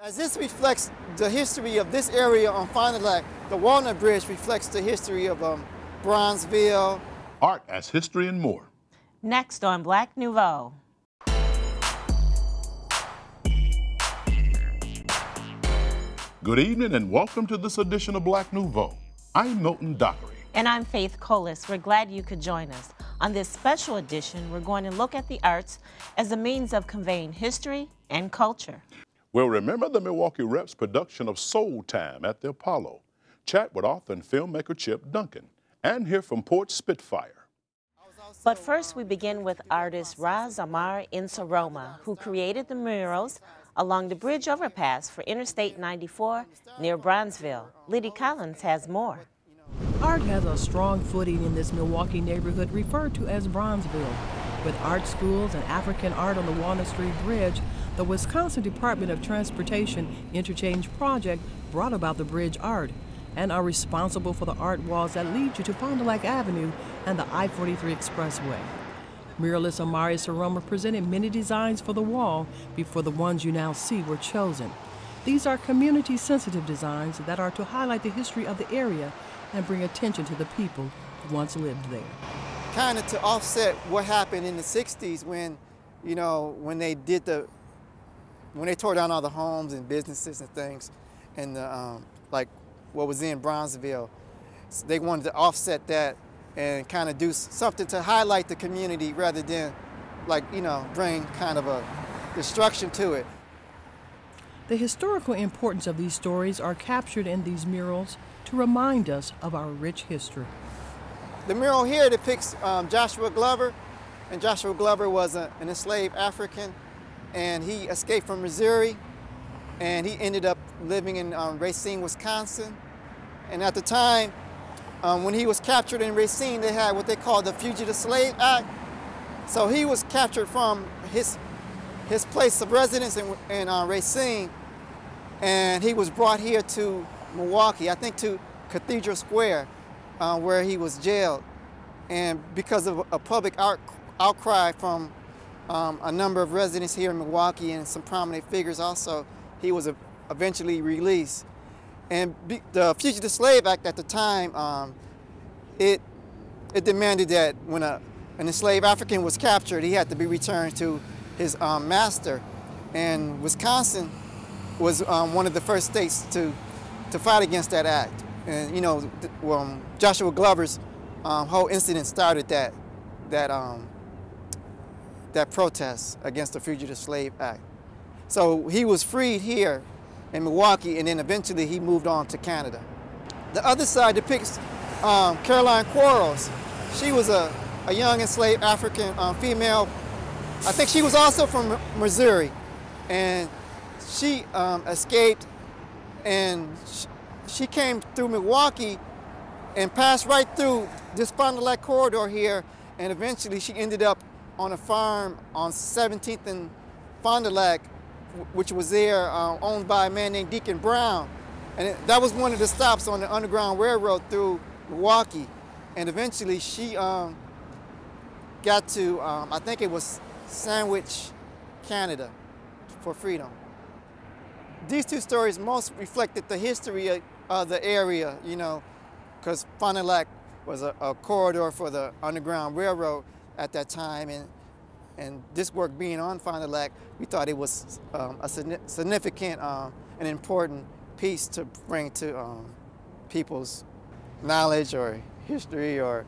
As this reflects the history of this area on Fond du Lac, the Walnut Bridge reflects the history of Bronzeville. Art as history and more. Next on Black Nouveau. Good evening and welcome to this edition of Black Nouveau. I'm Milton Dockery. And I'm Faithe. We're glad you could join us. On this special edition, we're going to look at the arts as a means of conveying history and culture. We'll remember the Milwaukee Rep's production of Soul Time at the Apollo, chat with author and filmmaker Chip Duncan, and hear from poet Spitfire. But first we begin with artist Raza Mara in Soroma, who created the murals along the bridge overpass for Interstate 94 near Bronzeville. Liddy Collins has more. Art has a strong footing in this Milwaukee neighborhood referred to as Bronzeville. With art schools and African art on the Walnut Street Bridge, the Wisconsin Department of Transportation Interchange Project brought about the bridge art and are responsible for the art walls that lead you to Fond du Lac Avenue and the I-43 Expressway. Muralist Amari Soroma presented many designs for the wall before the ones you now see were chosen. These are community-sensitive designs that are to highlight the history of the area and bring attention to the people who once lived there. Kind of to offset what happened in the 60s when, when they tore down all the homes and businesses and things, and like what was in Bronzeville. So they wanted to offset that and kind of do something to highlight the community rather than, bring kind of a destruction to it. The historical importance of these stories are captured in these murals to remind us of our rich history. The mural here depicts Joshua Glover, and Joshua Glover was an enslaved African, and he escaped from Missouri, and he ended up living in Racine, Wisconsin. And at the time, when he was captured in Racine, they had what they called the Fugitive Slave Act. So he was captured from his place of residence in Racine, and he was brought here to Milwaukee, I think to Cathedral Square, where he was jailed. And because of a public outcry from a number of residents here in Milwaukee and some prominent figures also, he was eventually released. And the Fugitive Slave Act at the time, it demanded that when an enslaved African was captured, he had to be returned to his master. And Wisconsin was one of the first states to fight against that act. And Joshua Glover's whole incident started that protest against the Fugitive Slave Act. So he was freed here in Milwaukee, and then eventually he moved on to Canada. The other side depicts Caroline Quarles. She was a young enslaved African female. I think she was also from Missouri, and she escaped, and she came through Milwaukee and passed right through this Fond du Lac corridor here, and eventually she ended up on a farm on 17th and Fond du Lac, which was there owned by a man named Deacon Brown. And that was one of the stops on the Underground Railroad through Milwaukee. And eventually she got to, I think it was Sandwich, Canada, for freedom. These two stories most reflected the history of the area, because Fond du Lac was a corridor for the Underground Railroad at that time, and this work being on Fond du Lac, we thought it was a significant and important piece to bring to people's knowledge or history or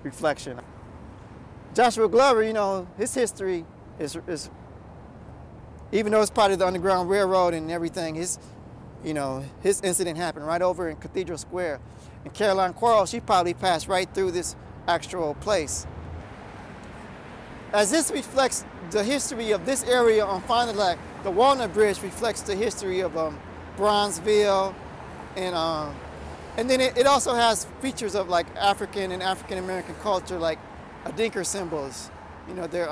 reflection. Joshua Glover, his history is even though it's part of the Underground Railroad and everything, his incident happened right over in Cathedral Square. And Caroline Quarles, she probably passed right through this actual place. As this reflects the history of this area on Fond du Lac, the Walnut Bridge reflects the history of Bronzeville, and then it also has features of like African and African American culture, like Adinker symbols. They're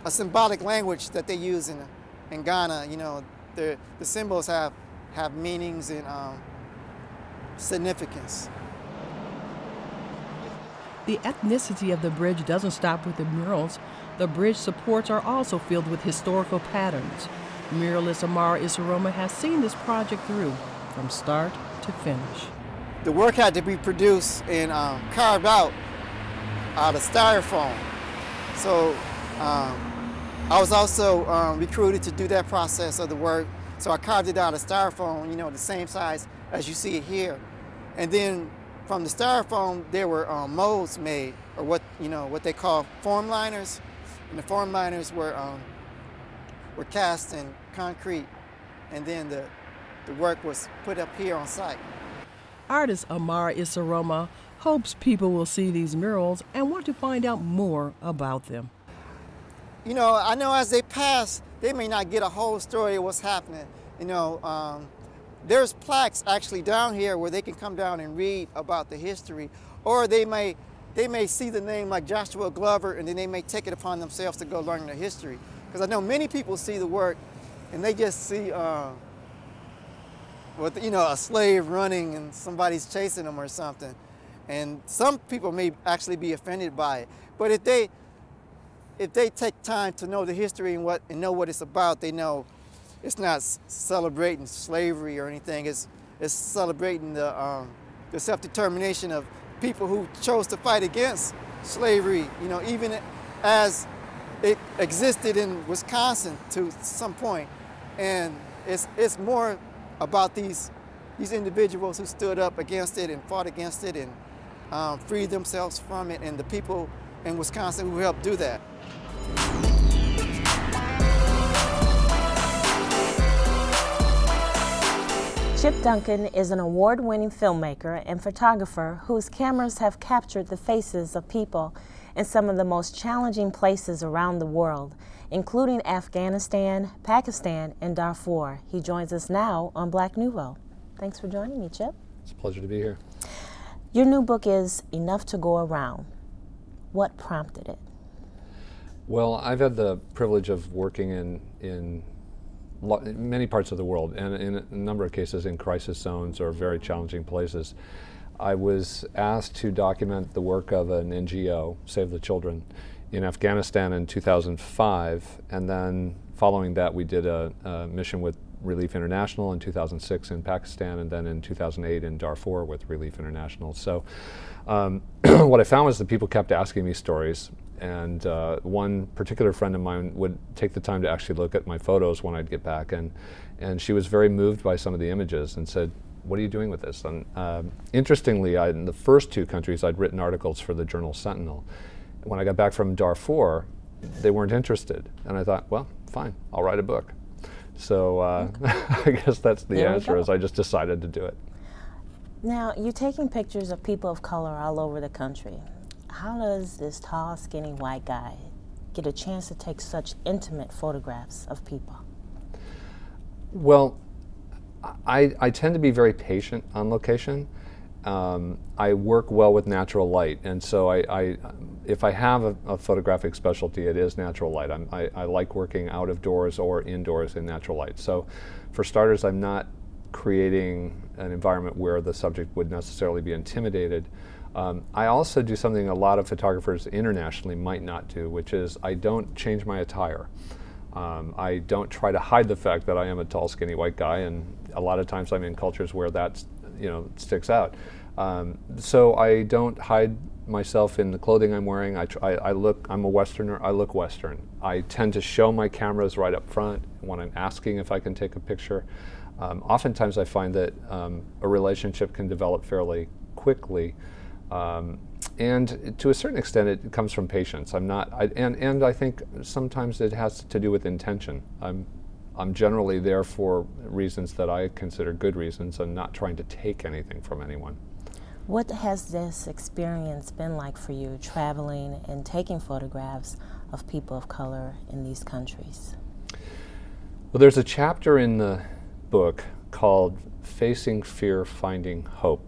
a symbolic language that they use in Ghana. The symbols have significance. The ethnicity of the bridge doesn't stop with the murals. The bridge supports are also filled with historical patterns. Muralist Amara Isaroma has seen this project through from start to finish. The work had to be produced and carved out of styrofoam. So I was also recruited to do that process of the work. So I carved it out of styrofoam, you know, the same size as you see it here. And then from the styrofoam, there were molds made, or what they call form liners. And the form liners were cast in concrete, and then the work was put up here on site. Artist Amara Isaroma hopes people will see these murals and want to find out more about them. You know, I know as they pass, they may not get a whole story of what's happening. You know, there's plaques actually down here where they can come down and read about the history, or they may see the name like Joshua Glover, and then they may take it upon themselves to go learn the history. Because I know many people see the work and they just see, a slave running and somebody's chasing them or something. And some people may actually be offended by it. But if they take time to know the history and know what it's about, they know it's not celebrating slavery or anything. It's celebrating the self-determination of people who chose to fight against slavery, you know, even as it existed in Wisconsin to some point. And it's more about these individuals who stood up against it and fought against it and freed themselves from it, and the people in Wisconsin who helped do that. Chip Duncan is an award-winning filmmaker and photographer whose cameras have captured the faces of people in some of the most challenging places around the world, including Afghanistan, Pakistan, and Darfur. He joins us now on Black Nouveau. Thanks for joining me, Chip. It's a pleasure to be here. Your new book is Enough to Go Around. What prompted it? Well, I've had the privilege of working in many parts of the world, and in a number of cases in crisis zones or very challenging places. I was asked to document the work of an NGO, Save the Children, in Afghanistan in 2005, and then following that we did a mission with Relief International in 2006 in Pakistan, and then in 2008 in Darfur with Relief International. So what I found was that people kept asking me stories, and one particular friend of mine would take the time to actually look at my photos when I'd get back, and she was very moved by some of the images and said, "What are you doing with this?" And interestingly, in the first two countries, I'd written articles for the journal Sentinel. When I got back from Darfur, they weren't interested, and I thought, well, fine, I'll write a book. So I guess that's the answer, is I just decided to do it. Now, you're taking pictures of people of color all over the country. How does this tall, skinny white guy get a chance to take such intimate photographs of people? Well, I tend to be very patient on location. I work well with natural light, and so if I have a photographic specialty, it is natural light. I like working out of doors or indoors in natural light. So for starters, I'm not creating an environment where the subject would necessarily be intimidated. I also do something a lot of photographers internationally might not do, which is I don't change my attire. I don't try to hide the fact that I am a tall, skinny white guy, and a lot of times I'm in cultures where that sticks out. So I don't hide myself in the clothing I'm wearing. I'm a Westerner, I look Western. I tend to show my cameras right up front when I'm asking if I can take a picture. Oftentimes I find that a relationship can develop fairly quickly. And to a certain extent, it comes from patience. And I think sometimes it has to do with intention. I'm generally there for reasons that I consider good reasons, and not trying to take anything from anyone. What has this experience been like for you, traveling and taking photographs of people of color in these countries? Well, there's a chapter in the book called Facing Fear, Finding Hope.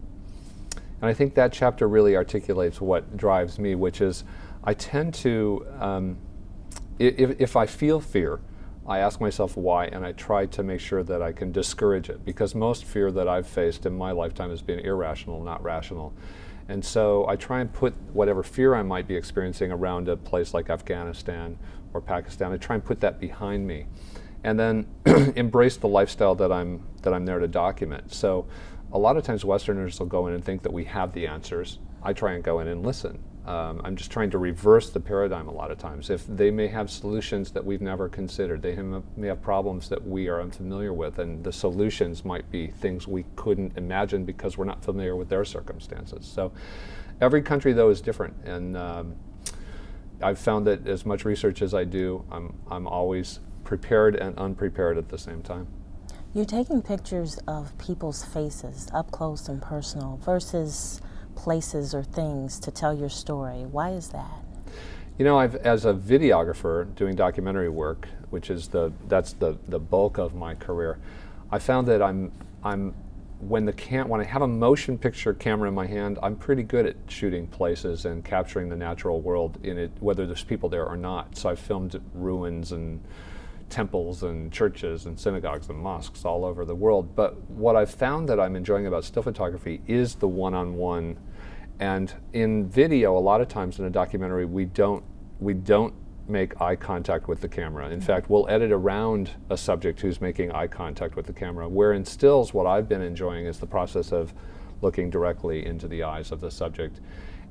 And I think that chapter really articulates what drives me, which is I tend to, if I feel fear, I ask myself why, and I try to make sure that I can discourage it, because most fear that I've faced in my lifetime has been irrational, not rational. And so I try and put whatever fear I might be experiencing around a place like Afghanistan or Pakistan, I try and put that behind me. And then embrace the lifestyle that I'm there to document. So a lot of times Westerners will go in and think that we have the answers. I try and go in and listen. I'm just trying to reverse the paradigm a lot of times. If they may have solutions that we've never considered, they may have problems that we are unfamiliar with, and the solutions might be things we couldn't imagine because we're not familiar with their circumstances. So every country, though, is different, and I've found that as much research as I do, I'm always prepared and unprepared at the same time. You're taking pictures of people's faces, up close and personal, versus places or things to tell your story. Why is that? You know, as a videographer doing documentary work, which is that's the bulk of my career, I found that when I have a motion picture camera in my hand, I'm pretty good at shooting places and capturing the natural world in it, whether there's people there or not. So I've filmed ruins and temples and churches and synagogues and mosques all over the world. But what I've found that I'm enjoying about still photography is the one-on-one. And in video, a lot of times in a documentary, we don't make eye contact with the camera. In fact, we'll edit around a subject who's making eye contact with the camera, where in stills, what I've been enjoying is the process of looking directly into the eyes of the subject.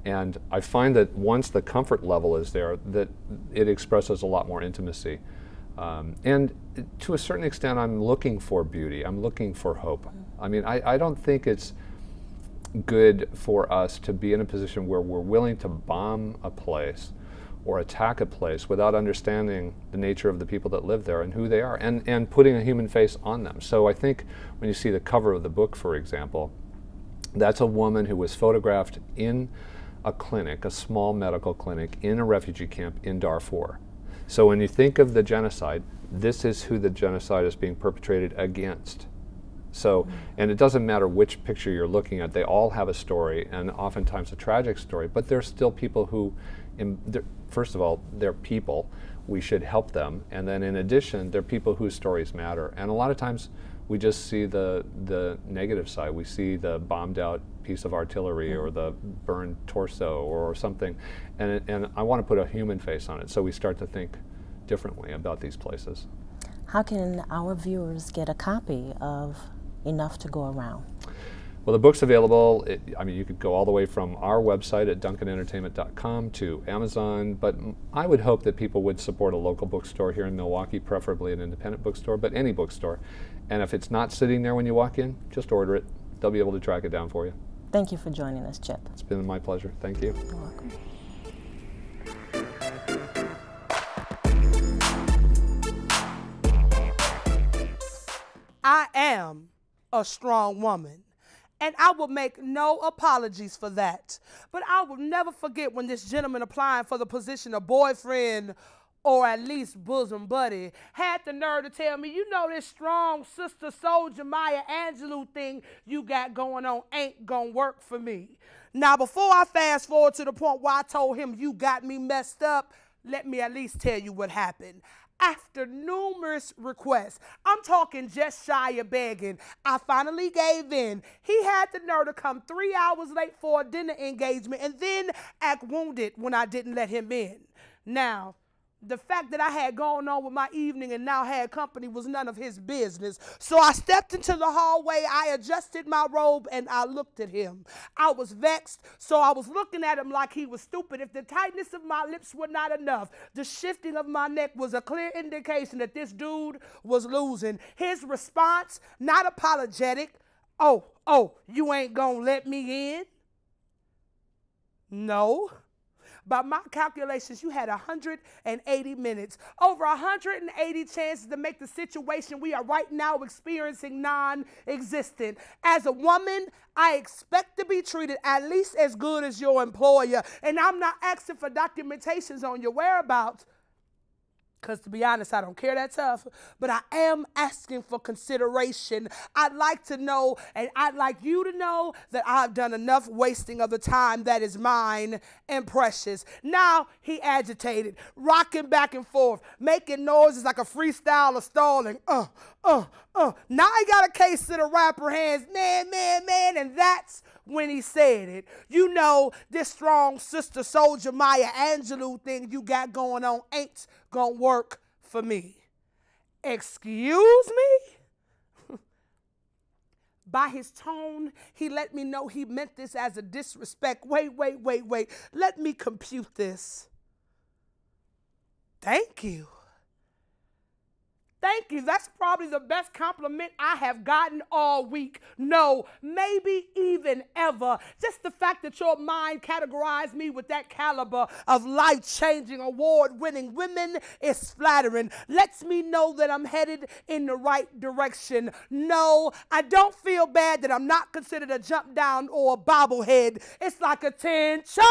And I find that once the comfort level is there, that it expresses a lot more intimacy. And to a certain extent, I'm looking for beauty. I'm looking for hope. I mean, I don't think it's good for us to be in a position where we're willing to bomb a place or attack a place without understanding the nature of the people that live there and who they are, and putting a human face on them. So I think when you see the cover of the book, for example, that's a woman who was photographed in a clinic, a small medical clinic in a refugee camp in Darfur. So when you think of the genocide, this is who the genocide is being perpetrated against. So, and it doesn't matter which picture you're looking at, they all have a story, and oftentimes a tragic story, but there's still people who, first of all, they're people, we should help them, and then in addition, they're people whose stories matter. And a lot of times we just see the negative side. We see the bombed out piece of artillery or the burned torso or something, and I want to put a human face on it, so we start to think differently about these places. How can our viewers get a copy of Enough to Go Around? Well, the book's available. I mean, you could go all the way from our website at duncanentertainment.com to Amazon, but I would hope that people would support a local bookstore here in Milwaukee, preferably an independent bookstore, but any bookstore. And if it's not sitting there when you walk in, just order it. They'll be able to track it down for you. Thank you for joining us, Chip. It's been my pleasure. Thank you. You're welcome. I am a strong woman, and I will make no apologies for that. But I will never forget when this gentleman applying for the position of boyfriend, or at least bosom buddy, had the nerve to tell me, you know, this strong sister soldier Maya Angelou thing you got going on ain't gonna work for me. Now, before I fast forward to the point where I told him you got me messed up, let me at least tell you what happened. After numerous requests, I'm talking just shy of begging, I finally gave in. He had the nerve to come 3 hours late for a dinner engagement and then act wounded when I didn't let him in. Now, the fact that I had gone on with my evening and now had company was none of his business. So I stepped into the hallway, I adjusted my robe, and I looked at him. I was vexed, so I was looking at him like he was stupid. If the tightness of my lips were not enough, the shifting of my neck was a clear indication that this dude was losing. His response, not apologetic, oh, you ain't gonna let me in? No. By my calculations, you had 180 minutes, over 180 chances to make the situation we are right now experiencing non-existent. As a woman, I expect to be treated at least as good as your employer, and I'm not asking for documentations on your whereabouts, because to be honest, I don't care that tough, but I am asking for consideration. I'd like to know, and I'd like you to know, that I've done enough wasting of the time that is mine and precious. Now he agitated, rocking back and forth, making noises like a freestyle of stalling. Now I got a case of the rapper hands, man, and that's when he said it. You know, this strong sister soldier Maya Angelou thing you got going on ain't gonna work for me. Excuse me? By his tone, he let me know he meant this as a disrespect. Wait. Let me compute this. Thank you. Thank you. That's probably the best compliment I have gotten all week. No, maybe even ever. Just the fact that your mind categorized me with that caliber of life-changing, award-winning women is flattering. Lets me know that I'm headed in the right direction. No, I don't feel bad that I'm not considered a jump down or a bobblehead. It's like attention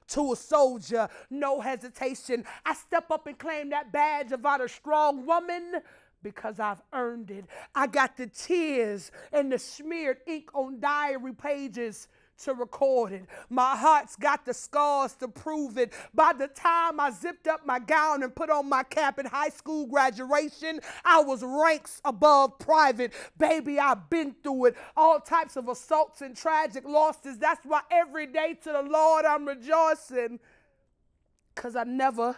to a soldier. No hesitation. I step up and claim that badge about a strong woman, because I've earned it. I got the tears and the smeared ink on diary pages to record it. My heart's got the scars to prove it. By the time I zipped up my gown and put on my cap at high school graduation, I was ranks above private. Baby, I've been through it. All types of assaults and tragic losses. That's why every day to the Lord I'm rejoicing, because I never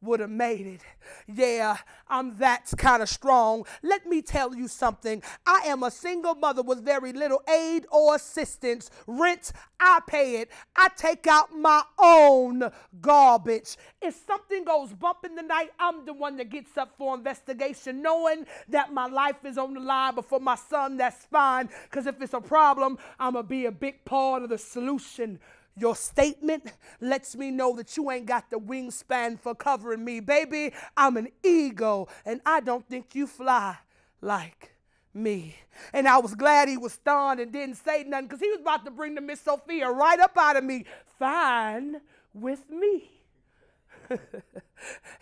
would have made it. Yeah, I'm that kind of strong. Let me tell you something. I am a single mother with very little aid or assistance. Rent, I pay it. I take out my own garbage. If something goes bump in the night, I'm the one that gets up for investigation, knowing that my life is on the line. But for my son, that's fine, because if it's a problem, I'm going to be a big part of the solution. Your statement lets me know that you ain't got the wingspan for covering me. Baby, I'm an eagle, and I don't think you fly like me. And I was glad he was stunned and didn't say nothing, because he was about to bring the Miss Sophia right up out of me. Fine with me.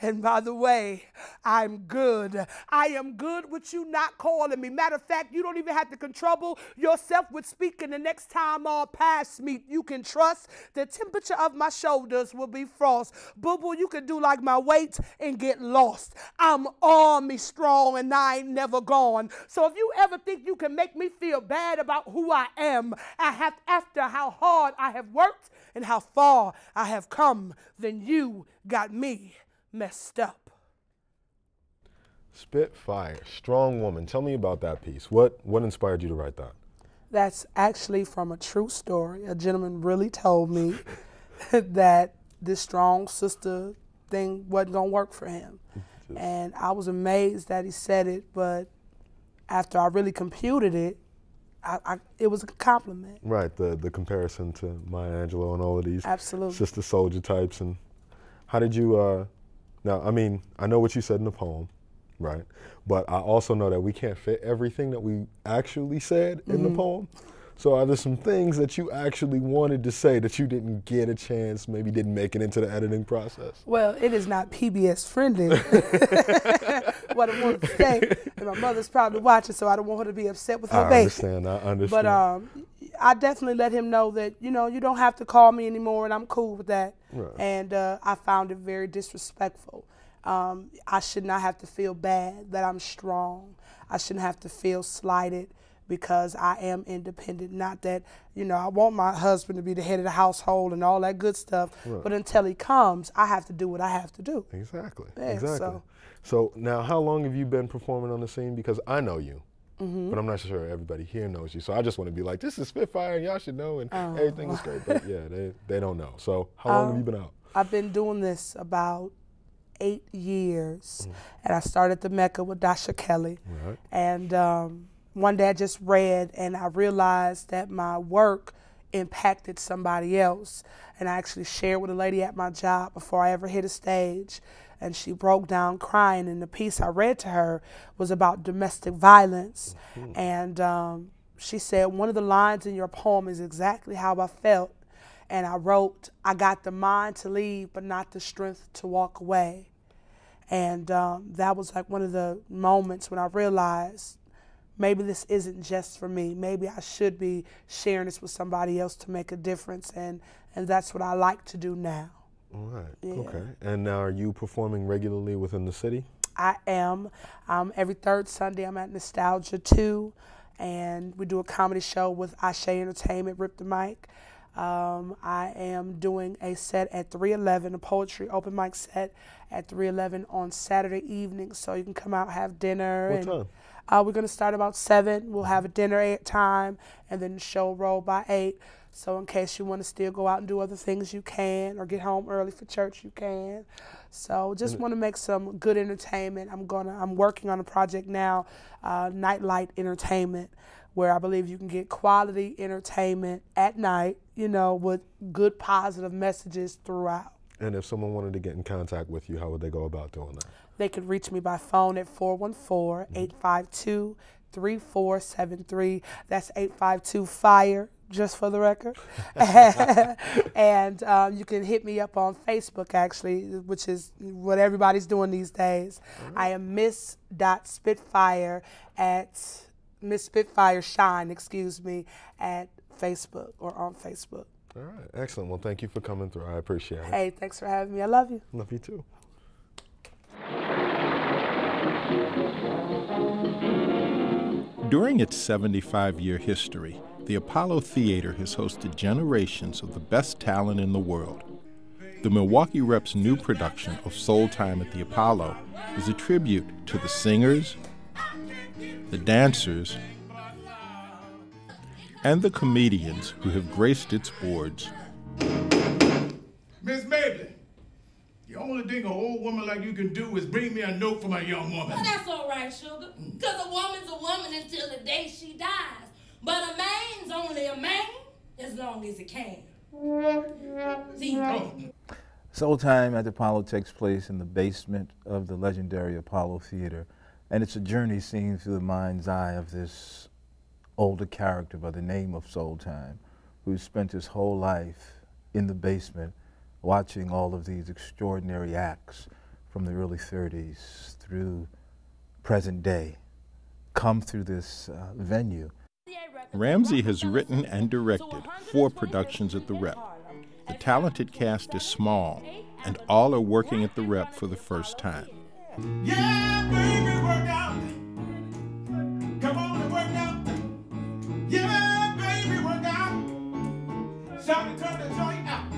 And by the way, I'm good. I am good with you not calling me. Matter of fact, you don't even have to trouble yourself with speaking the next time our paths meet. You can trust the temperature of my shoulders will be frost. Boo-boo, you can do like my weight and get lost. I'm army strong and I ain't never gone. So if you ever think you can make me feel bad about who I am, after how hard I have worked and how far I have come, then you got me messed up. Spitfire, strong woman. Tell me about that piece. What inspired you to write that? That's actually from a true story. A gentleman really told me that this strong sister thing wasn't going to work for him. And I was amazed that he said it, but after I really computed it, it was a compliment. Right, the comparison to Maya Angelou and all of these sister soldier types. And how did you, now, I mean, I know what you said in the poem, right? But I also know that we can't fit everything that we actually said in the poem. So are there some things that you actually wanted to say that you didn't get a chance, maybe didn't make it into the editing process? Well, it is not PBS friendly, what I want to say. And my mother's probably watching, so I don't want her to be upset with her baby. I understand. But I definitely let him know that, you know, you don't have to call me anymore, and I'm cool with that. Right. And I found it very disrespectful. I should not have to feel bad that I'm strong. I shouldn't have to feel slighted because I am independent. Not that, you know, I want my husband to be the head of the household and all that good stuff, but until he comes, I have to do what I have to do. Exactly, yeah, exactly. So now, how long have you been performing on the scene? Because I know you, but I'm not sure everybody here knows you. So I just want to be like, this is Spitfire and y'all should know and everything is great. But yeah, they don't know. So how long have you been out? I've been doing this about 8 years. And I started the Mecca with Dasha Kelly. Right. And one day I just read and I realized that my work impacted somebody else. And I actually shared with a lady at my job before I ever hit a stage. And she broke down crying, and the piece I read to her was about domestic violence. And she said, one of the lines in your poem is exactly how I felt. And I wrote, I got the mind to leave, but not the strength to walk away. And that was like one of the moments when I realized maybe this isn't just for me. Maybe I should be sharing this with somebody else to make a difference. And that's what I like to do now. All right, yeah. Okay. And now are you performing regularly within the city? I am. Every third Sunday I'm at Nostalgia 2. and we do a comedy show with Ashe Entertainment, Rip the Mic. I am doing a set at 311, a poetry open mic set at 311 on Saturday evening, so you can come out, have dinner. What time? We're going to start about 7. We'll have a dinner at time, and then the show roll by 8. So in case you want to still go out and do other things, you can, or get home early for church, you can. So just want to make some good entertainment. I'm working on a project now, Nightlight Entertainment, where I believe you can get quality entertainment at night, you know, with good positive messages throughout. And if someone wanted to get in contact with you, how would they go about doing that? They could reach me by phone at 414-852-3473. That's 852-FIRE, just for the record. And you can hit me up on Facebook, actually, which is what everybody's doing these days. I am Miss.Spitfire at Miss Spitfire Shine, excuse me, at Facebook or on Facebook. All right, excellent. Well, thank you for coming through. I appreciate it. Hey, thanks for having me. I love you. Love you too. During its 75-year history, the Apollo Theater has hosted generations of the best talent in the world. The Milwaukee Rep's new production of Soul Time at the Apollo is a tribute to the singers, the dancers, and the comedians who have graced its boards. Miss Mabley, the only thing an old woman like you can do is bring me a note from a young woman. Well, that's all right, sugar, because a woman's a woman until the day she dies. But a man's only a man as long as he can. See? Soul Time at the Apollo takes place in the basement of the legendary Apollo Theater, and it's a journey seen through the mind's eye of this older character by the name of Soul Time, who spent his whole life in the basement watching all of these extraordinary acts from the early 30s through present day come through this venue. Ramsey has written and directed 4 productions at the Rep. The talented cast is small, and all are working at the Rep for the first time. Yeah, baby, work out. Come on and work out. Yeah, baby, work out. Shall we turn the joint out?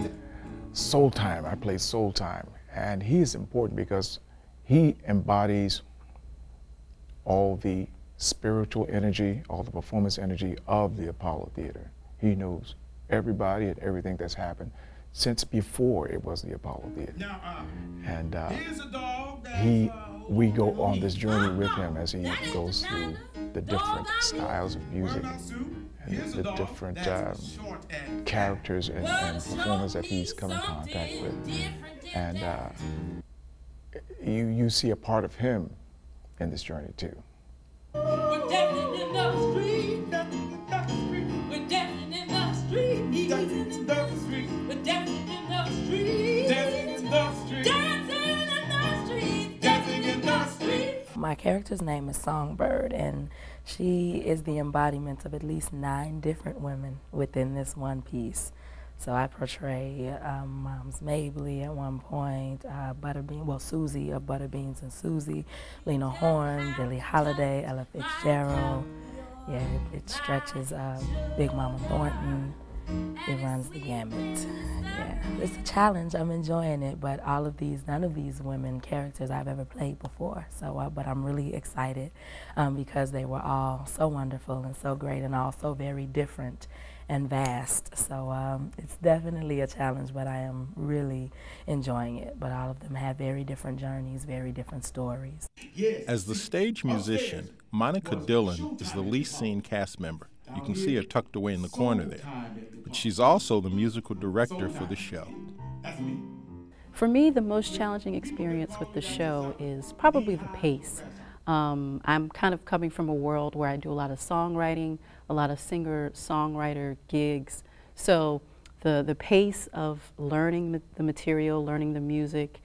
Soul Time, I play Soul Time, and he is important because he embodies all the spiritual energy, all the performance energy of the Apollo Theater. He knows everybody and everything that's happened since before it was the Apollo Theater. And we go on this journey with him as he goes through the different styles of music and the different characters and performers that he's come in contact with. And you see a part of him in this journey too. We're dancing in the street. We're dancing in the street. Dancing in the street. We're dancing in the street. Dancing in the street. Dancing in the street. Dancing in the street. My character's name is Songbird, and she is the embodiment of at least 9 different women within this one piece. So I portray Moms Mabley at one point, Susie of Butterbeans and Susie, Lena Horne, Billie Holiday, Ella Fitzgerald. Yeah, it stretches Big Mama Thornton. It runs the gamut. Yeah, it's a challenge. I'm enjoying it, but none of these women characters I've ever played before. So, but I'm really excited because they were all so wonderful and so great and all so very different and vast. So it's definitely a challenge, but I am really enjoying it. But all of them have very different journeys, very different stories. As the stage musician, Monica Dillon is the least seen cast member. You can see her tucked away in the corner there. But she's also the musical director for the show. For me, the most challenging experience with the show is probably the pace. I'm kind of coming from a world where I do a lot of songwriting, a lot of singer-songwriter gigs. So the pace of learning the material, learning the music,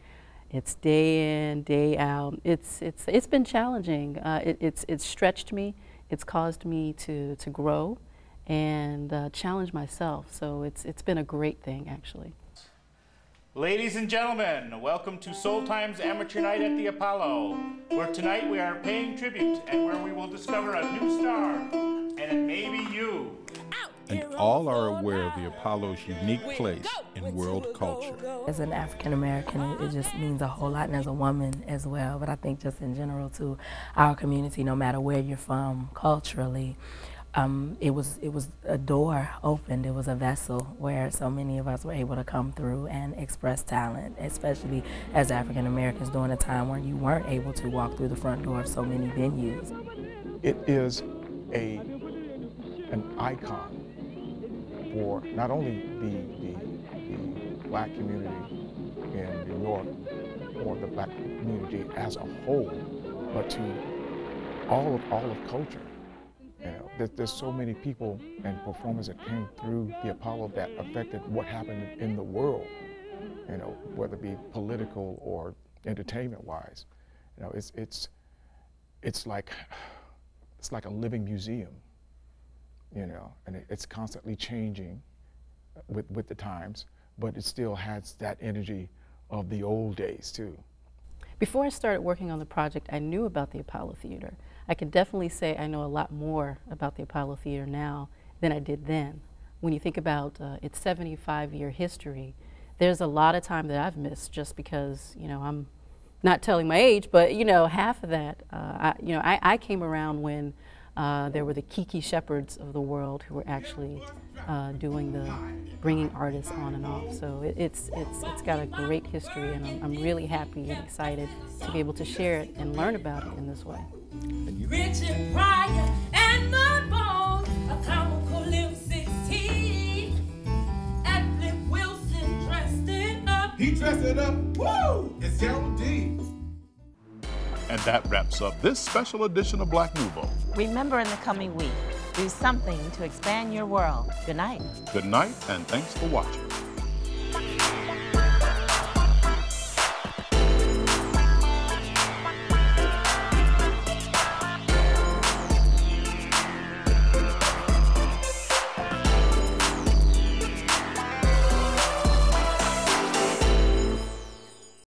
it's day in, day out. It's been challenging. It's stretched me. It's caused me to grow and challenge myself. So it's been a great thing, actually. Ladies and gentlemen, welcome to Soul Time's Amateur Night at the Apollo, where tonight we are paying tribute and where we will discover a new star. and it may be you. And all are aware of the Apollo's unique place in world culture. As an African American, it just means a whole lot, and as a woman as well. But I think just in general to our community, no matter where you're from culturally, it was a door opened. It was a vessel where so many of us were able to come through and express talent, especially as African Americans during a time when you weren't able to walk through the front door of so many venues. It is an icon for not only the black community in New York or the black community as a whole, but to all of culture. You know, there's so many people and performers that came through the Apollo that affected what happened in the world. You know, whether it be political or entertainment-wise. You know, it's like a living museum. You know, and it's constantly changing with the times, but it still has that energy of the old days too. Before I started working on the project, I knew about the Apollo Theater. I can definitely say I know a lot more about the Apollo Theater now than I did then. When you think about its 75-year history, there's a lot of time that I've missed just because, you know, I'm not telling my age, but, you know, half of that, I came around when there were the Kiki Shepherds of the world who were actually bringing artists on and off. So it's got a great history, and I'm really happy and excited to be able to share it and learn about it in this way. Richard Pryor and Mudbone, a comical M16, and Flip Wilson dressed it up. He dressed it up. Woo! It's Gerald D. And that wraps up this special edition of Black Nouveau. Remember, in the coming week, do something to expand your world. Good night. Good night, and thanks for watching.